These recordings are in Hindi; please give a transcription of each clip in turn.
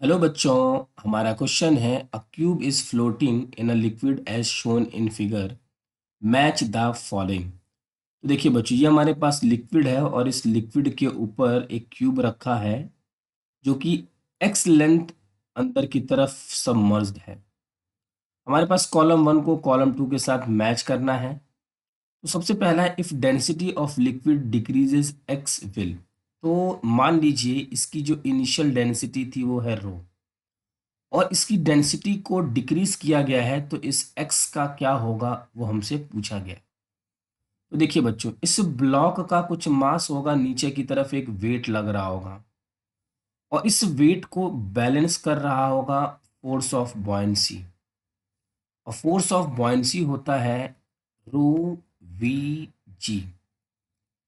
हेलो बच्चों। हमारा क्वेश्चन है a cube is floating in a liquid as shown in figure, match the following. तो देखिए बच्चों, ये हमारे पास लिक्विड है और इस लिक्विड के ऊपर एक क्यूब रखा है जो कि एक्स लेंथ अंदर की तरफ सबमर्ज्ड है। हमारे पास कॉलम वन को कॉलम टू के साथ मैच करना है। तो सबसे पहला है if density of liquid decreases x will. तो मान लीजिए इसकी जो इनिशियल डेंसिटी थी वो है रो और इसकी डेंसिटी को डिक्रीज किया गया है, तो इस x का क्या होगा वो हमसे पूछा गया है। तो देखिए बच्चों, इस ब्लॉक का कुछ मास होगा, नीचे की तरफ एक वेट लग रहा होगा और इस वेट को बैलेंस कर रहा होगा फोर्स ऑफ बॉयंसी। और फोर्स ऑफ बॉयंसी होता है रो वी जी।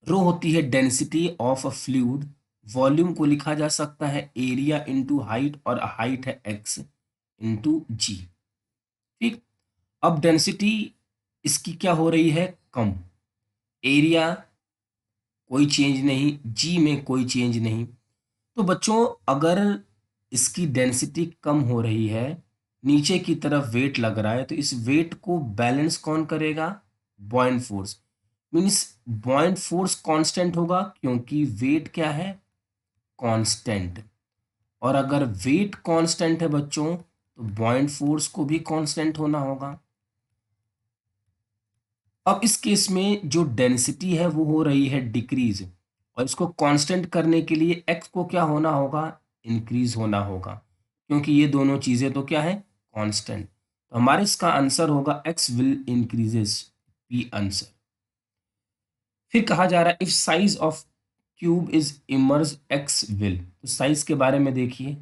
रो होती है density of a fluid. Volume को लिखा जा सकता है एरिया इंटू हाइट, और हाइट है एक्स इंटू जी। ठीक। अब डेंसिटी इसकी क्या हो रही है, कम। एरिया कोई चेंज नहीं, जी में कोई चेंज नहीं। तो बच्चों, अगर इसकी डेंसिटी कम हो रही है, नीचे की तरफ वेट लग रहा है, तो इस वेट को बैलेंस कौन करेगा, buoyant force. Means buoyant force constant होगा क्योंकि वेट क्या है, कांस्टेंट। और अगर वेट कांस्टेंट है बच्चों, तो बॉयंट फोर्स को भी कांस्टेंट होना होगा। अब इस केस में जो डेंसिटी है वो हो रही है डिक्रीज, और इसको कांस्टेंट करने के लिए एक्स को क्या होना होगा, इंक्रीज होना होगा, क्योंकि ये दोनों चीजें तो क्या है, कांस्टेंट। तो हमारे इसका आंसर होगा x will increases, P answer. फिर कहा जा रहा है if size of cube is emerge x will. तो साइज के बारे में देखिए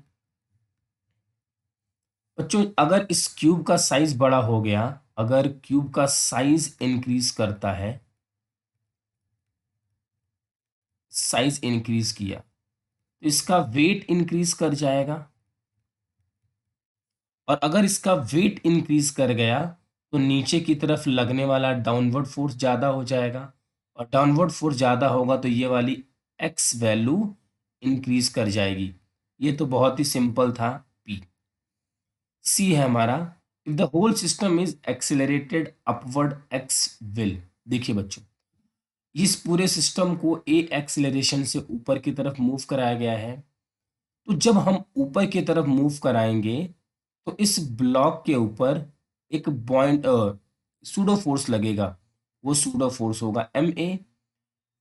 बच्चों, अगर इस क्यूब का साइज बड़ा हो गया, अगर क्यूब का साइज इंक्रीज करता है, साइज इंक्रीज किया तो इसका वेट इंक्रीज कर जाएगा। और अगर इसका वेट इंक्रीज कर गया तो नीचे की तरफ लगने वाला डाउनवर्ड फोर्स ज़्यादा हो जाएगा, और डाउनवर्ड फोर्स ज़्यादा होगा तो ये वाली एक्स वैल्यू इंक्रीज कर जाएगी। ये तो बहुत ही सिंपल था। पी सी है हमारा, if the whole system is accelerated upward X will. देखिए बच्चों, इस पूरे सिस्टम को ए एक्सिलरेशन से ऊपर की तरफ मूव कराया गया है। तो जब हम ऊपर की तरफ मूव कराएंगे तो इस ब्लॉक के ऊपर एक पॉइंट सूडो फोर्स लगेगा। वो सूडो फोर्स होगा एम ए।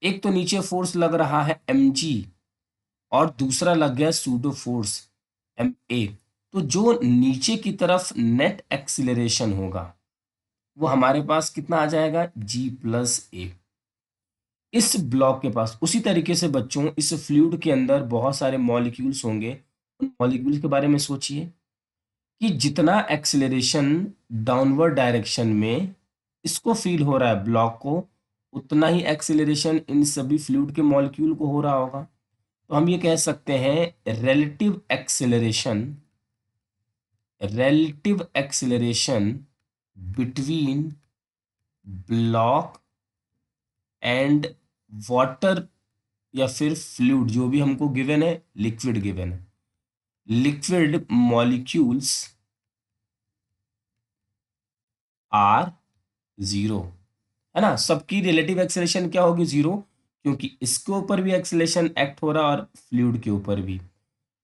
एक तो नीचे फोर्स लग रहा है एम जी, और दूसरा लग गया सूडो फोर्स एम ए। तो जो नीचे की तरफ नेट एक्सिलरेशन होगा वो हमारे पास कितना आ जाएगा, जी प्लस ए। इस ब्लॉक के पास उसी तरीके से बच्चों इस फ्लूइड के अंदर बहुत सारे मॉलिक्यूल्स होंगे। उन मॉलिक्यूल्स के बारे में सोचिए कि जितना एक्सेलरेशन डाउनवर्ड डायरेक्शन में इसको फील हो रहा है ब्लॉक को, उतना ही एक्सेलरेशन इन सभी फ्लूइड के मॉलिक्यूल को हो रहा होगा। तो हम ये कह सकते हैं relative acceleration between block and water, या फिर फ्लूइड जो भी हमको गिवन है, लिक्विड गिवन है, लिक्विड मॉलिक्यूल्स आर जीरो। है ना, सबकी रिलेटिव एक्सेलरेशन क्या होगी, जीरो, क्योंकि इसके ऊपर भी एक्सेलरेशन एक्ट हो रहा है और फ्लूइड के ऊपर भी।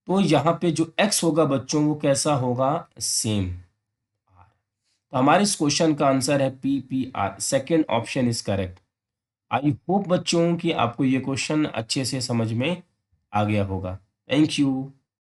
तो यहाँ पे जो एक्स होगा बच्चों वो कैसा होगा, सेम। तो हमारे इस क्वेश्चन का आंसर है P P R, second option is correct. I hope बच्चों कि आपको ये क्वेश्चन अच्छे से समझ में आ गया होगा। Thank you.